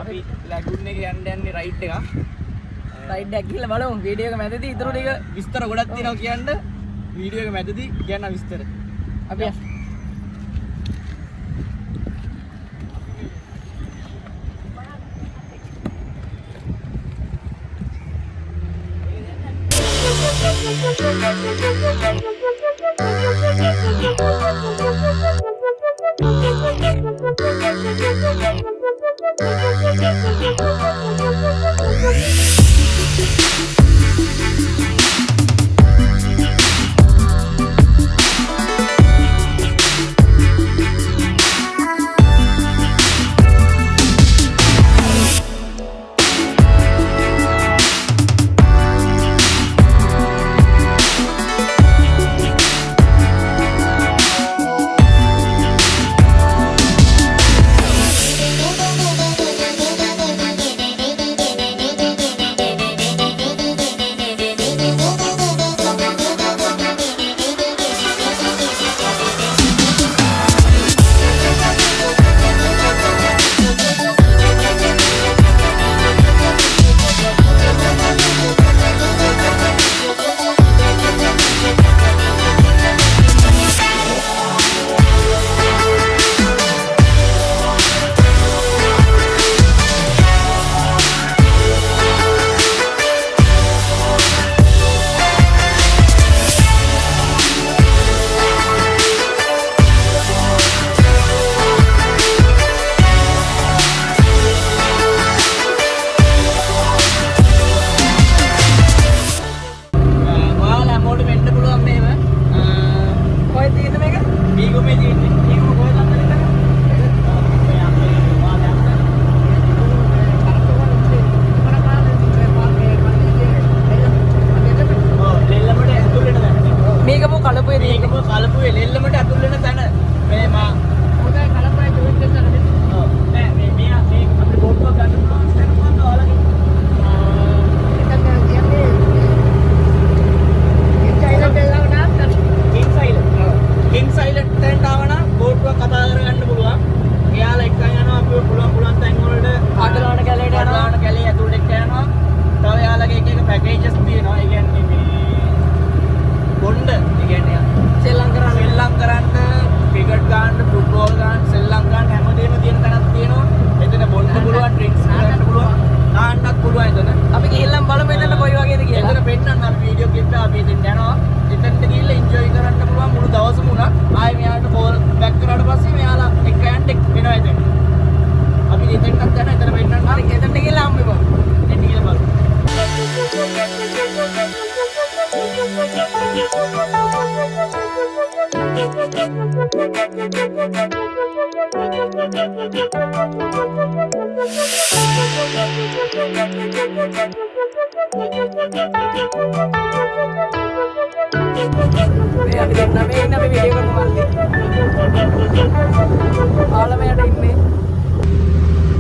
අපි ලැගුන් එකේ යන්නේ රයිඩ් එකක්. රයිඩ් එකක් ගිහලා බලමු වීඩියෝ එක මැදදී ඊටු ටික විස්තර ගොඩක් තියෙනවා කියන්න වීඩියෝ එක මැදදී කියන්න විස්තර. අපි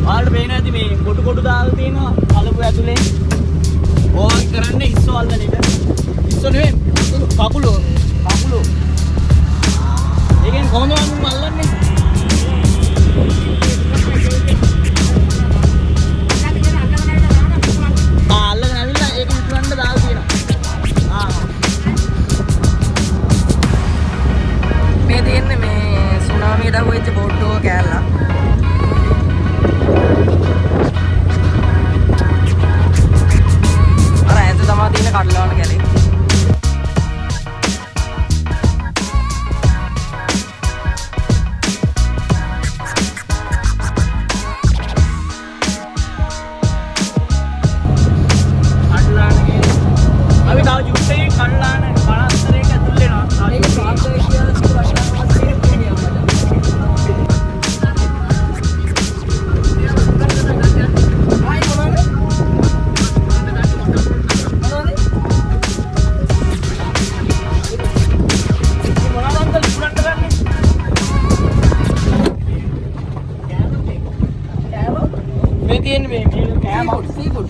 ඔයාලට පේන ඇති මේ කොටු කොටු දාලා තියෙනවා කලපු ඇතුලේ. ඕක කරන්නේ ඉස්සෝ අල්ලන එක. ඉස්සෝ නෙවෙයි කකුල. ඒකෙන් කොහොමද මම අල්ලන්නේ? අල්ලගෙන ඇවිල්ලා ඒක විතරන්න දාලා තියෙනවා. මේ තියෙන්නේ මේ සුනාමියට අහුවෙච්ච බෝට් එක කෑල්ලා. අර ඇත්ත තමයි තියෙන කඩලවන කැලේ. චුට්ටේ කල්ලාන කලස්තරයක ඇතුල් වෙනවා. මේක ප්‍රාන්තය කියලා වචන වශයෙන් කියනවා. seafood.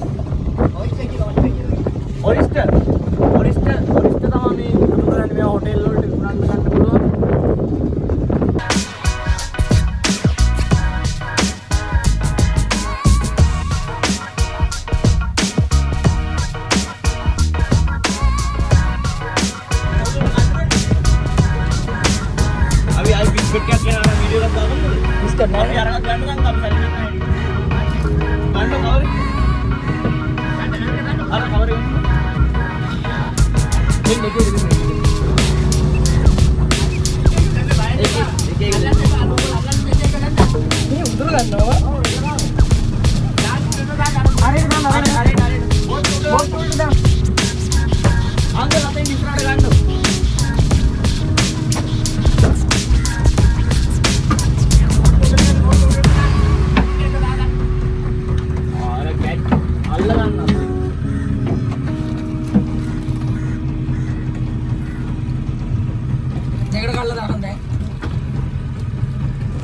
Oyster තමයි මේ පුදුරන්නේ මේ හොටෙල් වලට විකුණන්න ගන්න පුළුවන්. अभी आज बिस्किट क्या कह रहा है वीडियो का दाम बिस्किट नहीं यार ना गंड गंड कम सारी गंड कवर अरे कवर एक देखिए ये उधर गंड हो अरे बहुत उल्टा आगे लाते हैं दूसरा गंड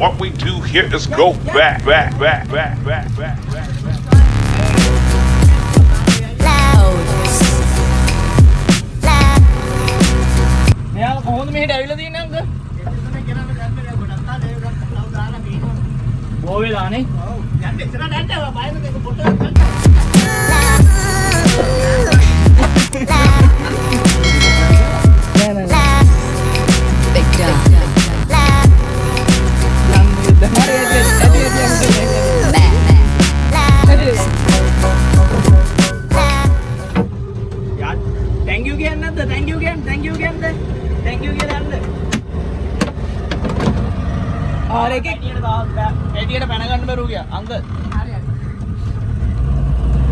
What we do here is go back. මෙයාලා කොහොමද මෙහෙට ඇවිල්ලා තියෙන්නේ අංක? බෝ වෙලානේ. ඔව්. යන්න ඉස්සරහට යන්න බයද ඒක පොට. Thank you again. अरे के एटीएट पैना गंड में रुक गया अंकल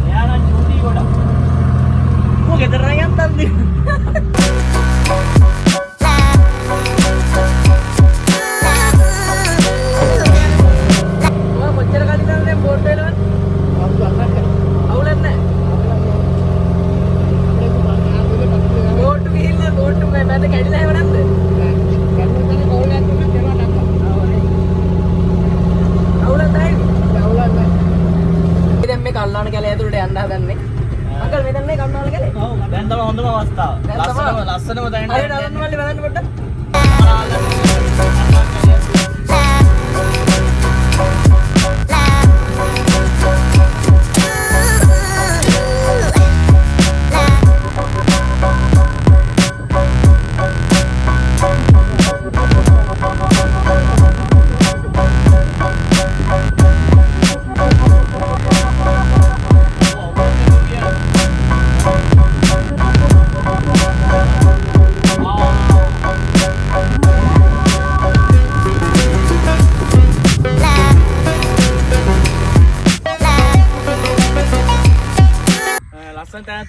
यार ना छोटी गोड़ा वो किधर रह गया तब भी वो बच्चे का निकाल दे बोर्ड पे लोन आवले ने बोर्ड में मैं तो कैडी लाया बना दे මේ කල්ලාන කැලේ ඇතුළට යන්න හදන්නේ. අංකල් මෙතන මේ කල්ලාන කැලේ. ඔව්. දැන් තමයි හොඳම අවස්ථාව. ලස්සනම දැන්. හරියට අරන් මල්ලි බලන්න පොඩ්ඩක්.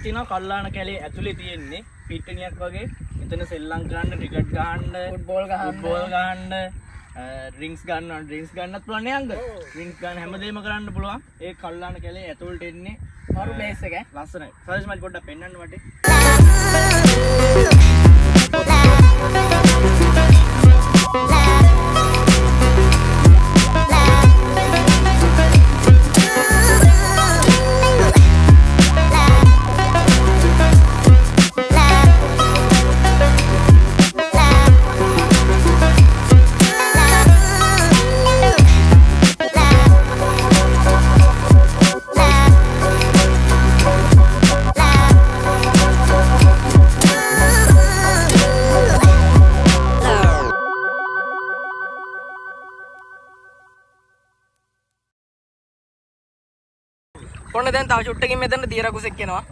තියෙනවා කල්ලාන කැලේ ඇතුලේ තියෙන්නේ පිට්ටනියක් වගේ. එතන සෙල්ලම් ගන්න, ටිකට් ගන්න, ෆුට්බෝල් ගන්න, ඩ්‍රින්ක්ස් ගන්නත් පුළුවන් නේ අංග. ඩ්‍රින්ක්ස් ගන්න හැමදේම කරන්න පුළුවන්. ඒ කල්ලාන කැලේ ඇතුළට එන්නේ මරු ප්ලේස් එක. ලස්සනයි. සර්ජ් මල් පොඩ්ඩක් පෙන්නන්න මට. ඔන්න දැන් තව චුට්ටකින් මෙතන දියර කුසෙක් එනවා.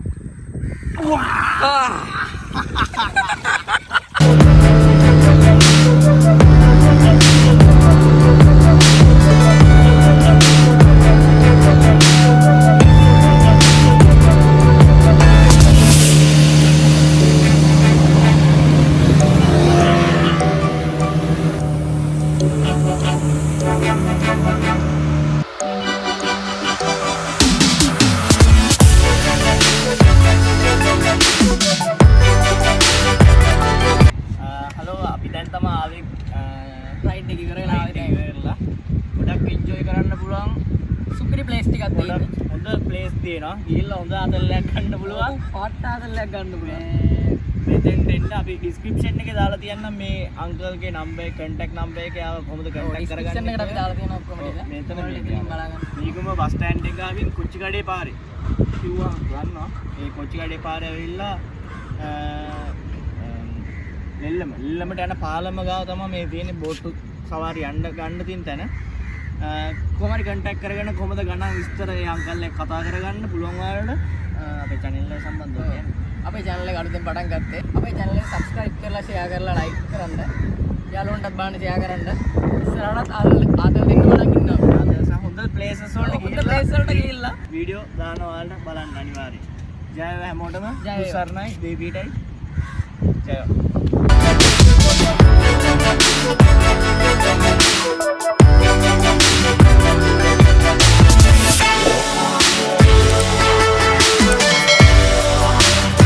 තියෙනවා. ගිහිල්ලා හොඳ ආතල්ලයක් ගන්න පුළුවන්. පාට ආතල්ලයක් ගන්න පුළුවන්. මෙතෙන්ට එන්න අපි ඩිස්ක්‍රිප්ෂන් එකේ දාලා තියන්නම් මේ අංකල්ගේ නම්බර් එක contact number එක ආව කොහොමද contact කරගන්නේ. ඩිස්ක්‍රිප්ෂන් එකට අපි දාලා තියෙනවා ඔක්කොම ටික. මෙතන ඔයාලා ඉතින් බලන්න. මේකම බස් ස්ටෑන්ඩ් එක ආවින් කොච්චිකඩේ පාරේ. කිව්වා ගන්නවා. ඒ කොච්චිකඩේ පාරේ ඇවිල්ලා නෙල්ලමට යන පාලම ගාව තමයි මේ තියෙන බෝට්ටු සවාරි යන්න ගන්න තියෙන තැන. කොහොම හරි contact කරගෙන කොහොමද ගණන් විස්තර ඒ අංකල් එක්ක කතා කරගන්න පුළුවන් ඔයාලට අපේ channel එක සම්බන්ධව කියන්නේ. අපේ channel එක අලුතෙන් පටන් ගත්තේ. අපේ channel එක subscribe කරලා share කරලා like කරන්න. යාළුවන්ටත් බලන්න share කරන්න. ඉස්සරහටත් ආදල් දෙන්න බලන් ඉන්නවා. හොඳ places වලට ගිහිල්ලා වීඩියෝ දානවා ඔයාලට බලන්න අනිවාර්යයෙන්. ජය වේවා හැමෝටම. සරණයි දෙවියටයි. ජය.